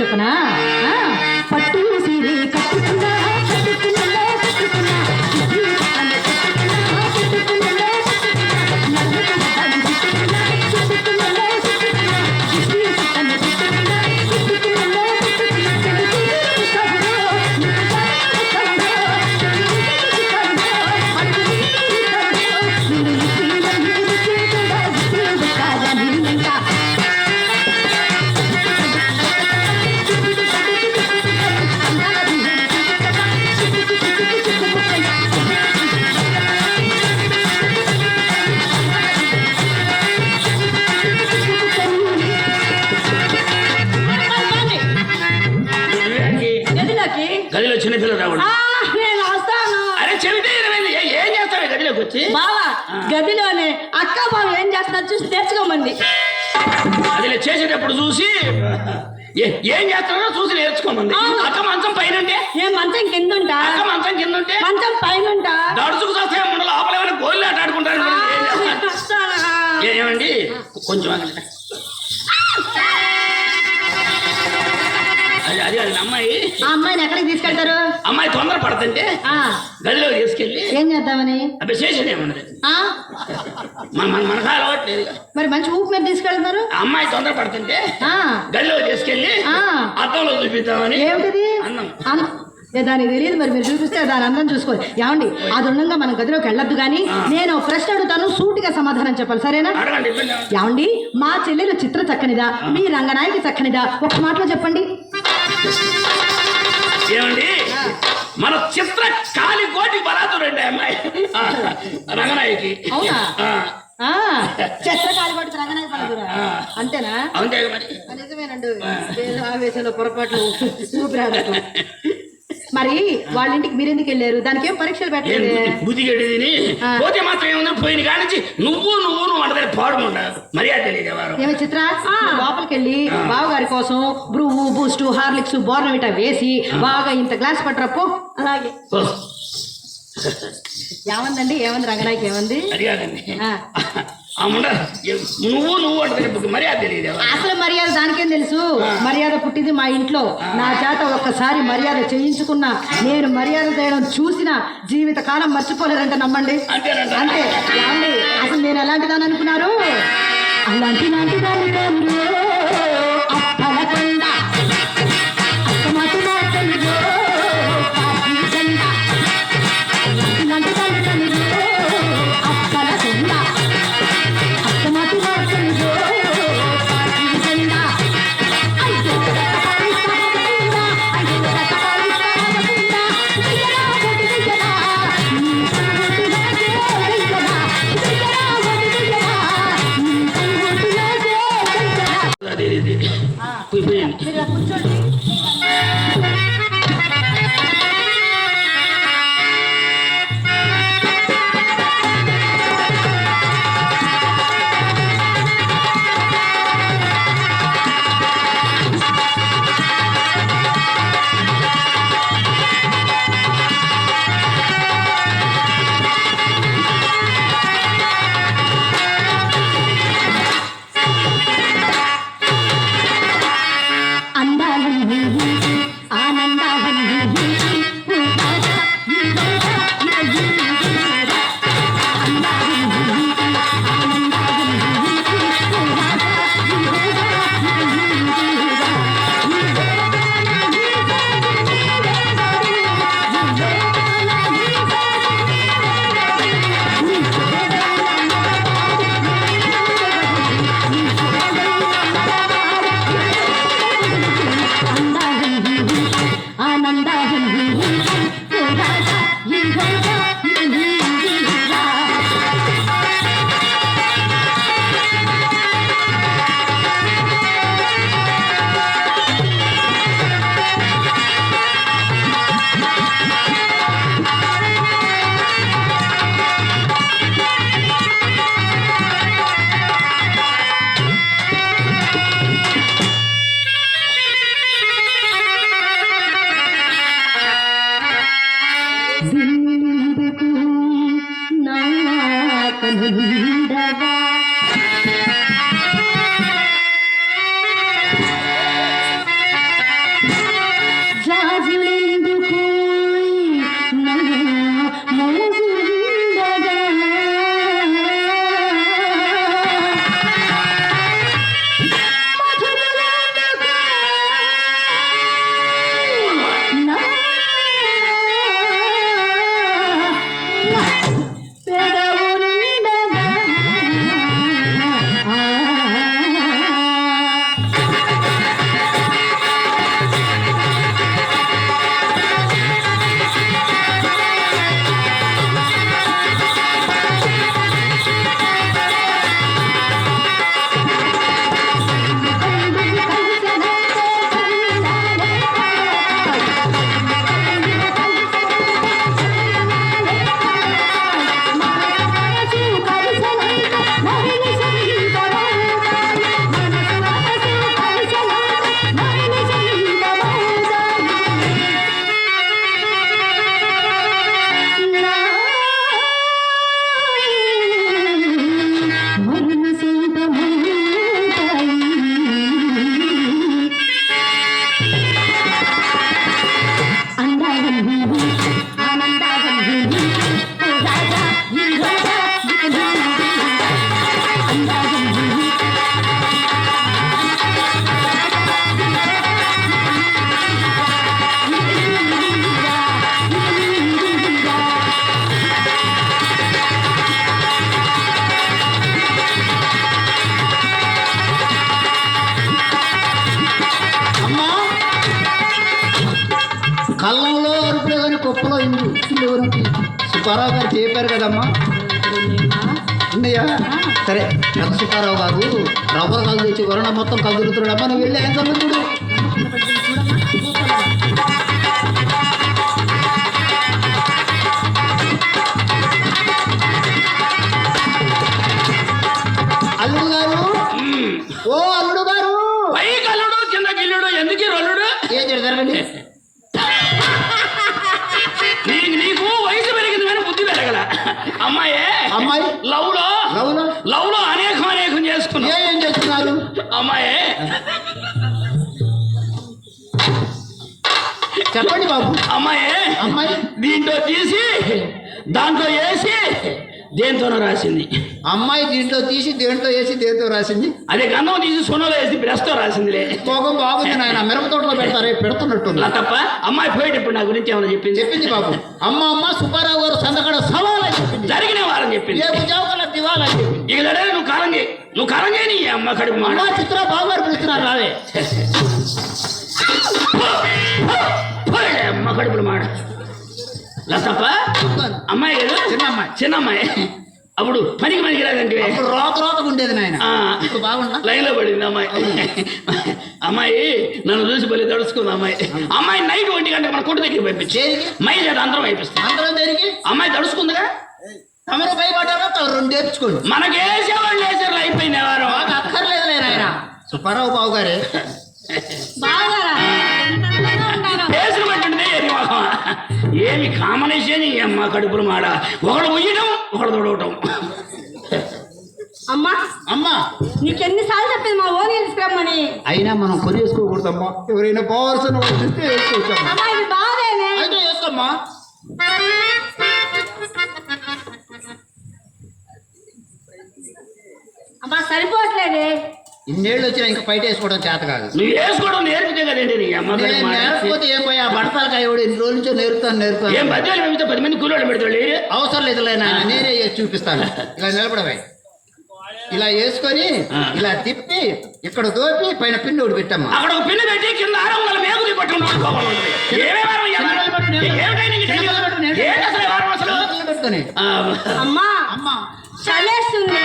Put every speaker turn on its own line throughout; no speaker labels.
చెప్పనా పట్టు సీరే కట్టుకున్నా కట్టుకున్నా కట్టుకున్నా
గదిలో చిన్న పిల్లలు రావడం.
నేను వస్తాను.
అరే చెబితే ఏం చేస్తావు గదిలోకి వచ్చి?
బావా గదిలోనే అక్క బావ ఏం చేస్తున్నారు చూసి తెచ్చుకోమండి.
గదిలో చేసేటప్పుడు చూసి ఏం చేస్తున్నారో చూసి నేర్చుకోమంది. అక్క మంచం పైన ఉంటే
ఏం మంచం కింద ఉంటా?
అక్క మంచం కింద ఉంటే
మంచం పైన ఉంటా?
దడుచుకు చూస్తే ముందు లోపల ఏమైనా గోళ్ళు ఆట ఆడుకుంటారు. ఏమండి కొంచెం అది అది అమ్మాయి.
ఆ అమ్మాయిని ఎక్కడికి తీసుకెళ్తారు?
అమ్మాయి తొందర పడుతుంటే గదిలో తీసుకెళ్ళి
ఏం చేద్దామని
అవి చేసేదేమన్నది మన అలవాట్లేదు.
మరి మంచి ఊపు మీద తీసుకెళ్తున్నారు.
అమ్మాయి తొందర పడుతుంటే గదిలో తీసుకెళ్ళి అద్దంలో చూపిద్దామని.
ఏమిటిది?
అన్నం.
దానికి తెలియదు, మరి మీరు చూపిస్తే దాని అందం చూసుకోవాలి. ఏమండి అది ఉండగా మనం గదిలోకి వెళ్ళొద్దు కానీ నేను ప్రశ్న అడుగుతాను, సూటిగా సమాధానం చెప్పాలి, సరేనా? ఏమండి మా చెల్లెలు చిత్ర చక్కనిదా, మీ రంగనాయకి చక్కనిదా? ఒక మాటలో చెప్పండి.
ఏమండి మన చిత్ర కాలి కోటి బలాదురండి అమ్మాయి రంగనాయకి.
అవునా? చిత్ర కాలి కోటి రంగనాయకి బలాదురా అంతేనా?
అంతే మరి.
నిజమేనండి. ఆవేశంలో పొరపాట్లు ఊపిరాడటం. మరి వాళ్ళ ఇంటికి మీరెందుకు వెళ్ళారు? దానికి ఏం పరీక్షలు పెట్టలేదు.
బుద్ధిగడ్డి తిని పోతే మాత్రం ఏముంది, పోయిన కానించి నువ్వు అంటే పాడుకుంటా మర్యాద తెలియదు.
ఏమి చిత్ర లోపలికి వెళ్ళి బావగారి కోసం బ్రూ బూస్ట్ హార్లిక్స్ బోర్నవిటా వేసి బాగా ఇంత గ్లాస్ పట్టరప్పు. అలాగే. ఏమందండి? ఏమంది రంగనాయకి? ఏమంది?
అడిగాదండి నువ్వు అంటే మర్యాద తెలియదు.
అసలు మర్యాద దానికేం తెలుసు? మర్యాద పుట్టింది మా ఇంట్లో. నా చేత ఒక్కసారి మర్యాద చేయించుకున్నా, నేను మర్యాద చేయడం చూసిన జీవిత కాలం మర్చిపోలేరంటే నమ్మండి. అంతే. ఏమండి అసలు నేను ఎలాంటిదాన్ని అనుకున్నారు? అలాంటి దాన్ని కాదు. అప్పలకొండ అక్కమాటి మాటలు అప్పలకొండ అక్కమాటి మాటలు పెదవులుండగా
కళ్ళంలో అరుపులే కానీ కుప్పలో ఇందులో సుబ్బారావు గారు చెప్పారు కదమ్మా ఉన్నాయా సరే పెద్ద సుబ్బారావు గారు రబ్బర్ కళ్ళు తెచ్చి వరుణ మొత్తం కలుగుతున్నాడమ్మా నువ్వు వెళ్ళి ఏం కలుగుతుడు అల్లుడు గారు ఓ అల్లుడు గారు
పైకి అల్లుడు కింద గిల్లుడు ఎందుకు ఈ రొల్లుడు
ఏం జరగండి
నీకు వయసు పెరిగింది కానీ బుద్ధి పెరగల అమ్మాయే
అమ్మాయి
లవ్ లో
లవ్లో
లవ్ లో అనేకం చేసుకున్నా
ఏం చేస్తున్నారు
అమ్మాయే
చెప్పండి బాబు
అమ్మాయే
అమ్మాయి
దీంట్లో తీసి దాంట్లో వేసి దేంతోనో రాసింది
అమ్మాయి దీంట్లో తీసి దేంట్లో వేసి దేంతో రాసింది
అదే గంధం తీసి సొనలో వేసి బ్రష్తో రాసిందిలే
మొగం బాగుంది నాయన మిరప తోటలో పెడతారే పెడుతున్నట్టుంది
అలా తప్ప అమ్మాయి పోయేటప్పుడు నా గురించి ఏమైనా చెప్పింది
చెప్పింది బాబు అమ్మ సుబ్బారావు గారు సందకడ సవాలని చెప్పింది
జరిగిన వారని చెప్పింది
ఏ ఉద్యోగాల దివాలని చెప్పింది
ఇక లడే నువ్వు కారం చేయి నీ అమ్మ కడుపు మాట
అమ్మ చిత్ర బాబు గారు పిలుస్తున్నారు రావే
అమ్మ కడుపులు మాట లతప్ప అమ్మాయి కదా చిన్న అమ్మాయి అప్పుడు పనికి రాదంటే
అప్పుడు రోతగా ఉండేది నాయన ఇప్పుడు బాగుందా
లైన్ లో పడింది అమ్మాయి అమ్మాయి నన్ను చూసి బలి తడుచుకుంది అమ్మాయి నైట్ 1 గంటకి మన కొట్టు దగ్గర పంపించి మై చేత అందరం అయిపిస్తాం
అందరం దేనికి
అమ్మాయి తడుచుకుందిగా
తమరు భయపడ్డారో రెండు నేర్చుకోండి
మనకేసేవాళ్ళు వేసారు అయిపోయింది ఎవరు
మాకు అక్కర్లేదులే నాయన సుబ్బారావు బాబు గారే
కేసులు పట్టింది ఏమి కామనేషన్ అమ్మ కడుపులు మాడ ఒకడు ఉయ్యడం ఒకడు తొడవటం
అమ్మా
అమ్మా
నీకెన్నిసార్లు చెప్పింది మా ఓన్ తీసుకురమ్మని
అయినా మనం కొని వేసుకోకూడదమ్మా ఎవరైనా పోవాల్సిన వాళ్ళు ఇస్తే వేసుకోవచ్చమ్మా
అమ్మా ఇది బాధేనే
అయితే వేసుకోమ్మా
అమ్మా సరిపోవట్లేదే
ఇన్నేళ్ళు వచ్చినా ఇంకా బయట వేసుకోవడం చేత కాదు
నువ్వు వేసుకోవడం నేర్పితే కదండి నీ అమ్మ కడుపు మాడ.
నేర్పకపోతే ఏం పోయా బడతాలకాయ ఎవడు ఎన్ని రోజుల నుంచో నేర్పుతాను
ఏం పద్యాలు పెడితే 10 మంది కూలోళ్ళు పెడతాడు
అవసరం లేదు నాయన నేనే చేసి చూపిస్తాను ఇలా నిలబడవే ఇలా వేసుకొని ఇలా తిప్పి ఇక్కడ దోపి పైన పిన్ని ఒకటి పెట్టమ్మా
అక్కడ ఒక పిన్ను పెట్టి కింద ఆరంభాల మేకుది
పెట్టుకొని
అమ్మా
అమ్మా
చలేస్తుంది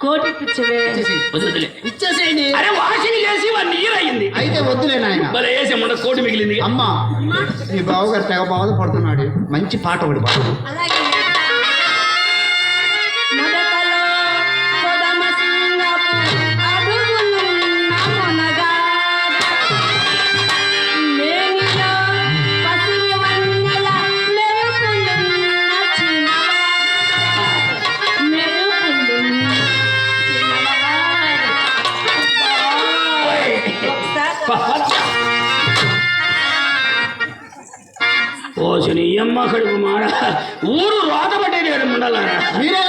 కోటి పిచ్చవే
ఇచ్చేసేయండి
అరే వాషింగ్ చేసి 1 ఇయర్ అయ్యింది
అయితే వద్దులే నాయన
భలే వేసాము కోటి మిగిలింది
అమ్మా మీ బావగారు తెగ బాధపడుతున్నాడు మంచి పాట ఒకటి పాడు
అలాగే మొదటలో కొదమ
ఓ శని అమ్మ కడుపు మాడ ఊరు రోత పట్టేది ఉండాలరా
మీరే